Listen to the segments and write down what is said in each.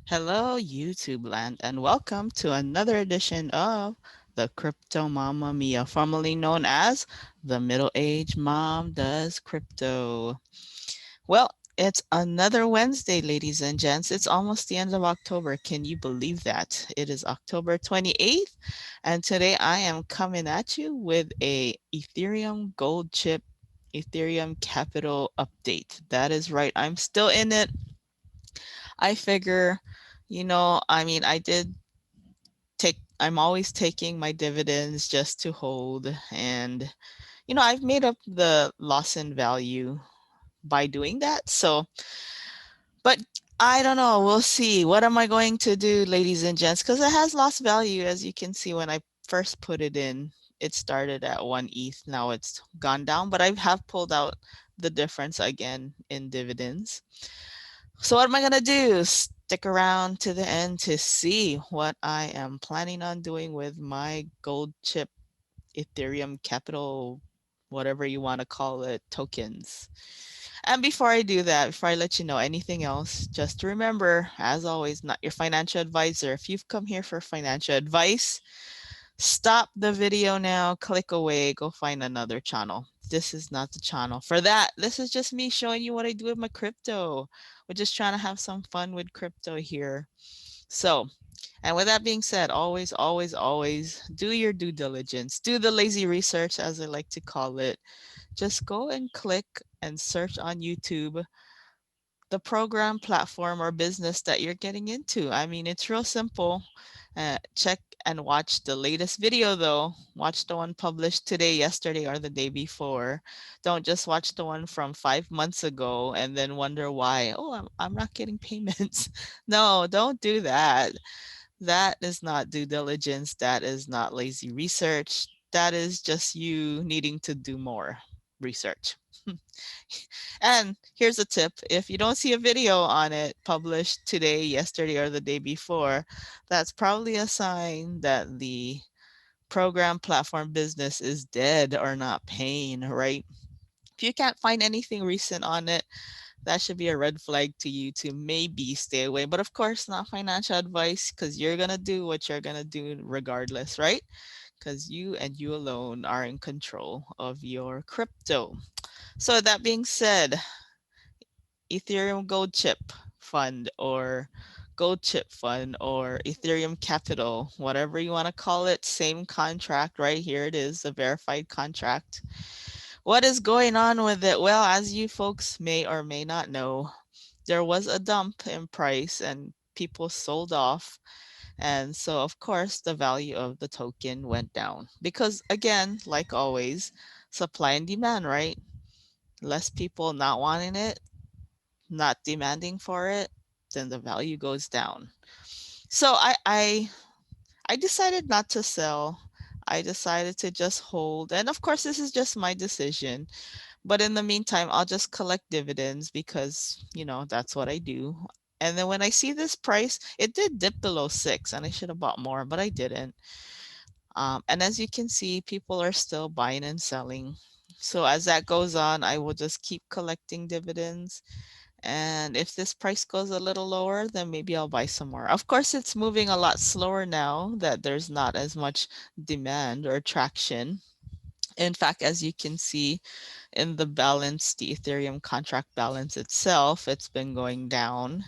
Hello, YouTube land, and welcome to another edition of the Crypto Mama Mia, formerly known as the Middle-Aged Mom Does Crypto. Well, it's another Wednesday, ladies and gents. It's almost the end of October. Can you believe that? It is October 28th, and today I am coming at you with a Ethereum gold chip Ethereum capital update. That is right. I'm still in it. I figure, I mean, I'm always taking my dividends just to hold. And, I've made up the loss in value by doing that. But I don't know. We'll see. What am I going to do, ladies and gents? Because it has lost value. As you can see, when I first put it in, it started at 1 ETH. Now it's gone down, but I have pulled out the difference again in dividends. So what am I gonna do? Stick around to the end to see what I am planning on doing with my gold chip Ethereum capital, whatever you want to call it, tokens. And before I do that, before I let you know anything else, just remember, as always, not your financial advisor. If you've come here for financial advice, stop the video now, click away, go find another channel. This is not the channel for that. This is just me showing you what I do with my crypto. We're just trying to have some fun with crypto here. So, and with that being said, always, always, always do your due diligence. Do the lazy research, as I like to call it. Just go and click and search on YouTube the program, platform, or business that you're getting into. I mean, it's real simple. Check and watch the latest video though. Watch the one published today, yesterday, or the day before. Don't just watch the one from 5 months ago and then wonder why, oh, I'm not getting payments. No, don't do that. That is not due diligence. That is not lazy research. That is just you needing to do more research. And here's a tip. If you don't see a video on it published today, yesterday, or the day before, that's probably a sign that the program platform business is dead or not paying, right? If you can't find anything recent on it, that should be a red flag to you to maybe stay away. But of course, not financial advice because you're going to do what you're going to do regardless, right? Because you and you alone are in control of your crypto. So that being said, Ethereum Gold Chip Fund or Gold Chip Fund or Ethereum Capital, whatever you want to call it, same contract, right? Here it is, a verified contract. What is going on with it? Well, as you folks may or may not know, there was a dump in price and people sold off. And so, of course, the value of the token went down because, again, like always, supply and demand, right? Less people not wanting it, not demanding for it, then the value goes down. So I decided not to sell. I decided to just hold. And of course, this is just my decision. But in the meantime, I'll just collect dividends because, that's what I do. And then when I see this price, it did dip below 6 and I should have bought more, but I didn't. And as you can see, people are still buying and selling. So as that goes on, I will just keep collecting dividends. And if this price goes a little lower, then maybe I'll buy some more. Of course, it's moving a lot slower now that there's not as much demand or traction. In fact, as you can see in the balance, the Ethereum contract balance itself, it's been going down.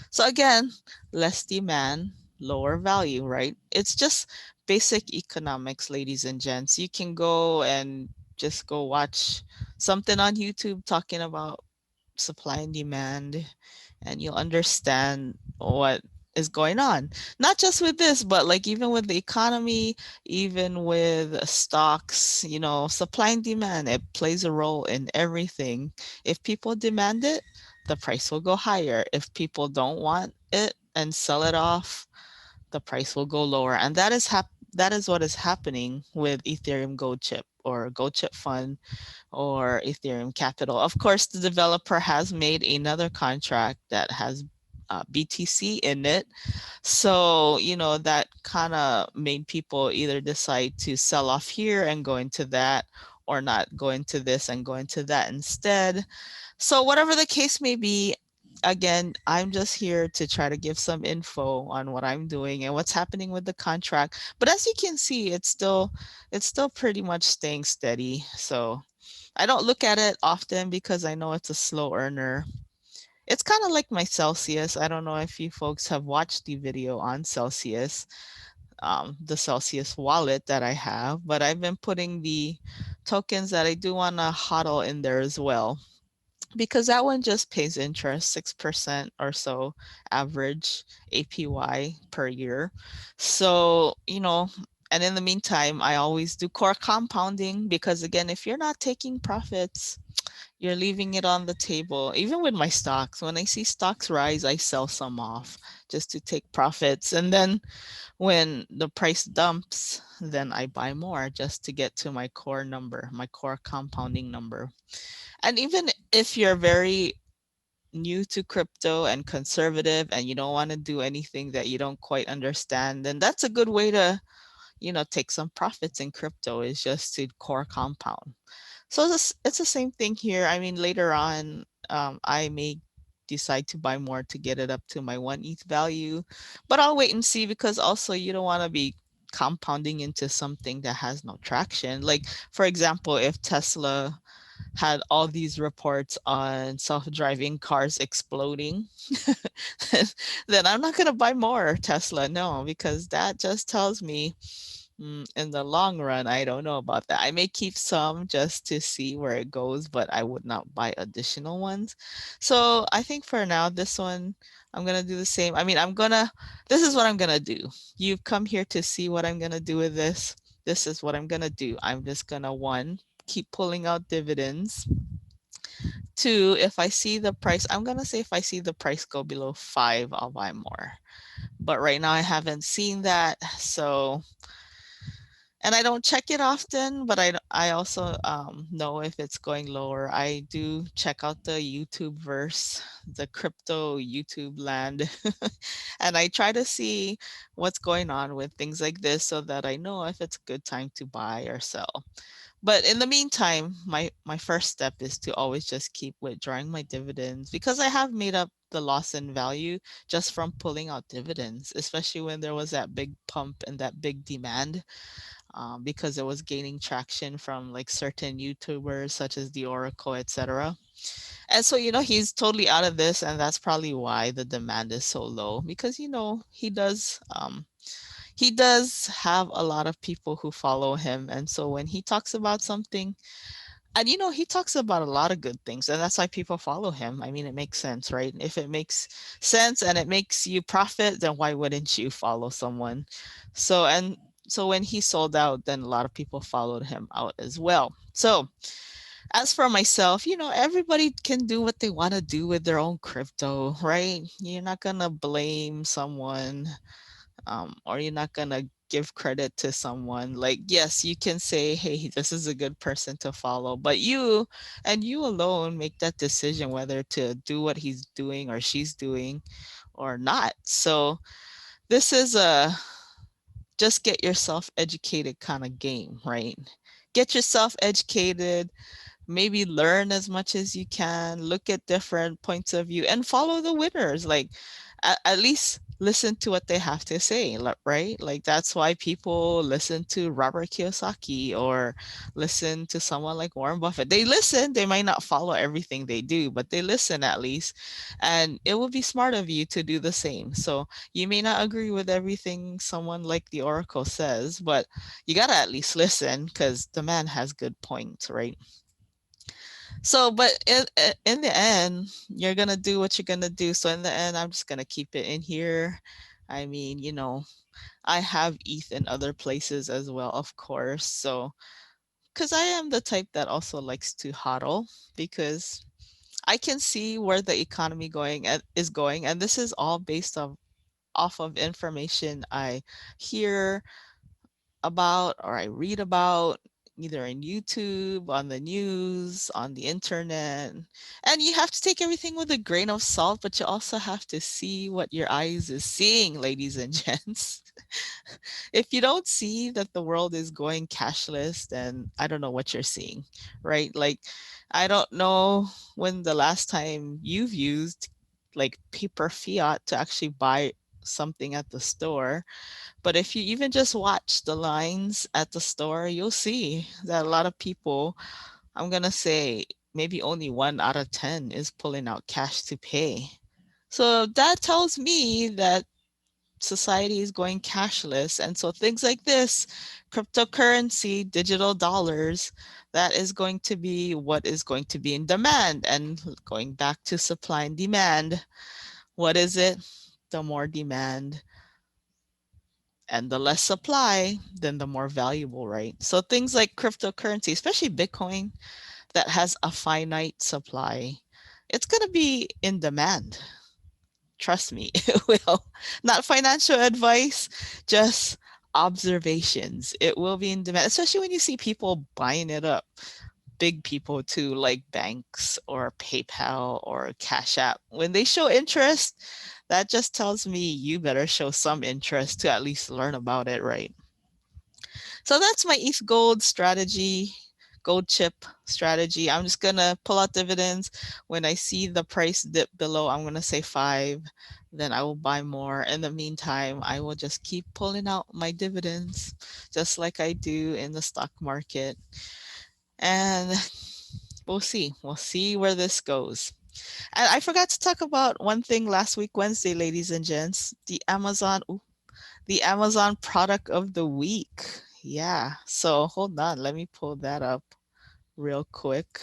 So again, less demand, lower value, right? It's just basic economics, ladies and gents. You can go and just go watch something on YouTube talking about supply and demand, and you'll understand what is going on. Not just with this, but like even with the economy, even with stocks, supply and demand, it plays a role in everything. If people demand it, the price will go higher. If people don't want it and sell it off, the price will go lower. And that is what is happening with Ethereum Gold Chip or Gold Chip Fund or Ethereum Capital. Of course, the developer has made another contract that has BTC in it. So, that kind of made people either decide to sell off here and go into that, or not go into this and go into that instead. So, whatever the case may be, again, I'm just here to try to give some info on what I'm doing and what's happening with the contract. But as you can see, it's still pretty much staying steady. So I don't look at it often because I know it's a slow earner. It's kind of like my Celsius. I don't know if you folks have watched the video on Celsius, the Celsius wallet that I have, but I've been putting the tokens that I do want to hodl in there as well, because that one just pays interest, 6% or so average APY per year. So, and in the meantime, I always do core compounding because, again, if you're not taking profits, you're leaving it on the table. Even with my stocks, when I see stocks rise, I sell some off just to take profits. And then when the price dumps, then I buy more just to get to my core number, my core compounding number. And even if you're very new to crypto and conservative and you don't want to do anything that you don't quite understand, then that's a good way to, take some profits in crypto, is just to core compound. So it's the same thing here. I mean, later on, I may decide to buy more to get it up to my one ETH value, but I'll wait and see, because also you don't want to be compounding into something that has no traction. Like, for example, if Tesla had all these reports on self-driving cars exploding, then I'm not going to buy more Tesla. No, because that just tells me, in the long run, I don't know about that. I may keep some just to see where it goes, but I would not buy additional ones. So I think for now, this one, I'm going to do the same. I mean, this is what I'm going to do. You've come here to see what I'm going to do with this. This is what I'm going to do. I'm just going to, one, keep pulling out dividends. Two, if I see the price, I'm going to say if I see the price go below 5, I'll buy more. But right now I haven't seen that. So, and I don't check it often, but I also know if it's going lower. I do check out the YouTube verse, the crypto YouTube land, and I try to see what's going on with things like this so that I know if it's a good time to buy or sell. But in the meantime, my first step is to always just keep withdrawing my dividends, because I have made up the loss in value just from pulling out dividends, especially when there was that big pump and that big demand, because it was gaining traction from like certain YouTubers such as the Oracle, etc. And so, he's totally out of this, and that's probably why the demand is so low, because he does have a lot of people who follow him. And so when he talks about something, and he talks about a lot of good things, and that's why people follow him. I mean, it makes sense, right? If it makes sense and it makes you profit, then why wouldn't you follow someone? So when he sold out, then a lot of people followed him out as well. So as for myself, everybody can do what they want to do with their own crypto, right? You're not gonna blame someone, or you're not gonna give credit to someone. Like, yes, you can say, hey, this is a good person to follow, but you and you alone make that decision whether to do what he's doing or she's doing or not. So this is a just get yourself educated kind of game, right? Get yourself educated, maybe learn as much as you can, look at different points of view, and follow the winners. Like, at least listen to what they have to say, right? Like, that's why people listen to Robert Kiyosaki or listen to someone like Warren Buffett. They listen, they might not follow everything they do, but they listen at least. And it would be smart of you to do the same. So you may not agree with everything someone like the Oracle says, but you got to at least listen, because the man has good points, right? So, but in the end, you're gonna do what you're gonna do. So in the end, I'm just gonna keep it in here. I mean, I have ETH in other places as well, of course. So, because I am the type that also likes to hodl, because I can see where the economy is going, and this is all based off of information I hear about or I read about, either in YouTube, on the news, on the internet. And you have to take everything with a grain of salt, but you also have to see what your eyes is seeing, ladies and gents. If you don't see that the world is going cashless, then I don't know what you're seeing, right? Like, I don't know when the last time you've used like paper fiat to actually buy something at the store. But if you even just watch the lines at the store, you'll see that a lot of people, I'm gonna say maybe only 1 out of 10 is pulling out cash to pay. So that tells me that society is going cashless. And so things like this, cryptocurrency, digital dollars, that is going to be what is going to be in demand. And going back to supply and demand, what is it? The more demand and the less supply, then the more valuable, right? So things like cryptocurrency, especially Bitcoin, that has a finite supply, it's going to be in demand. Trust me, it will. Not financial advice, just observations. It will be in demand, especially when you see people buying it up. Big people too, like banks or PayPal or Cash App. When they show interest, that just tells me you better show some interest to at least learn about it, right? So that's my ETH strategy, gold chip strategy. I'm just gonna pull out dividends. When I see the price dip below, I'm gonna say 5, then I will buy more. In the meantime, I will just keep pulling out my dividends, just like I do in the stock market. And we'll see. We'll see where this goes. And I forgot to talk about one thing last week, Wednesday, ladies and gents, the Amazon product of the week. Yeah. So hold on. Let me pull that up real quick.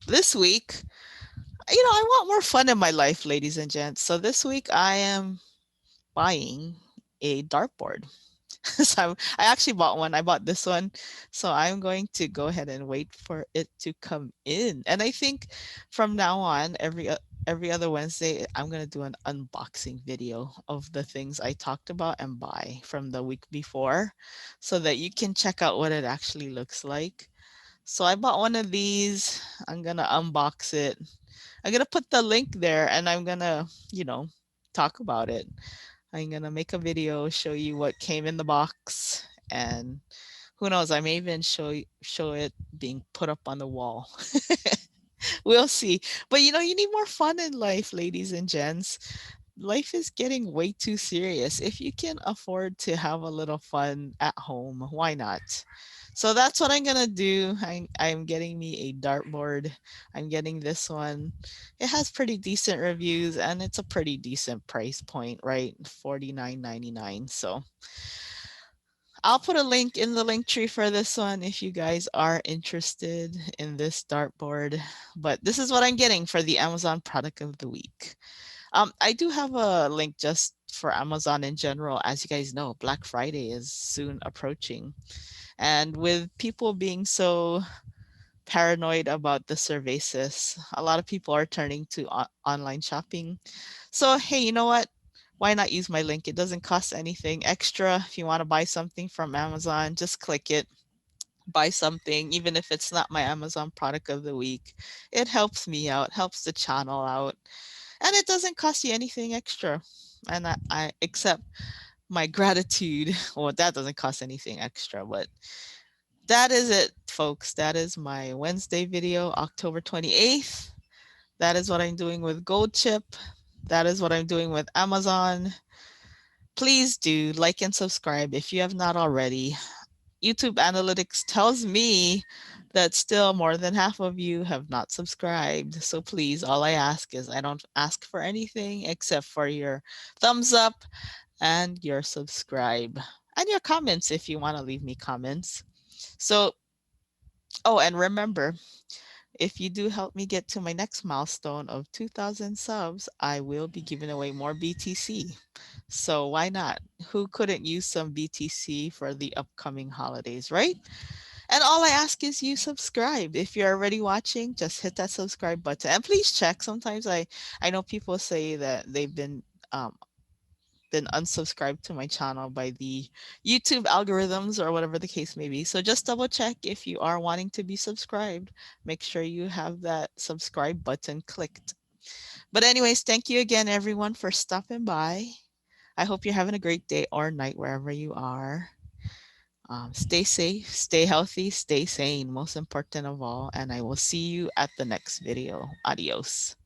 This week, I want more fun in my life, ladies and gents. So this week I am buying a dartboard. So I actually bought one. I bought this one. So I'm going to go ahead and wait for it to come in. And I think from now on, every other Wednesday, I'm going to do an unboxing video of the things I talked about and buy from the week before so that you can check out what it actually looks like. So I bought one of these. I'm going to unbox it. I'm going to put the link there and I'm going to, talk about it. I'm gonna make a video, show you what came in the box, and who knows, I may even show it being put up on the wall. We'll see. But you need more fun in life, ladies and gents. Life is getting way too serious. If you can afford to have a little fun at home, why not? So that's what I'm gonna do. I'm getting me a dartboard. I'm getting this one. It has pretty decent reviews and it's a pretty decent price point, right? $49.99. So I'll put a link in the link tree for this one if you guys are interested in this dartboard. But this is what I'm getting for the Amazon product of the week. I do have a link just for Amazon in general. As you guys know, Black Friday is soon approaching. And with people being so paranoid about the services, a lot of people are turning to online shopping. So, hey, you know what? Why not use my link? It doesn't cost anything extra. If you want to buy something from Amazon, just click it, buy something, even if it's not my Amazon product of the week. It helps me out, helps the channel out, and it doesn't cost you anything extra. And I accept my gratitude. Well, that doesn't cost anything extra, but that is it, folks. That is my Wednesday video, October 28th. That is what I'm doing with Gold Chip. That is what I'm doing with Amazon. Please do like and subscribe if you have not already. YouTube analytics tells me that still more than half of you have not subscribed. So please, all I ask is I don't ask for anything except for your thumbs up and your subscribe and your comments if you want to leave me comments. So, oh, and remember, if you do help me get to my next milestone of 2,000 subs, I will be giving away more BTC. So why not? Who couldn't use some BTC for the upcoming holidays, right? And all I ask is you subscribe. If you're already watching, just hit that subscribe button. And please check. Sometimes I know people say that they've been unsubscribed to my channel by the YouTube algorithms or whatever the case may be. So just double check if you are wanting to be subscribed. Make sure you have that subscribe button clicked. But anyways, thank you again, everyone, for stopping by. I hope you're having a great day or night wherever you are. Stay safe, stay healthy, stay sane, most important of all. And I will see you at the next video. Adios.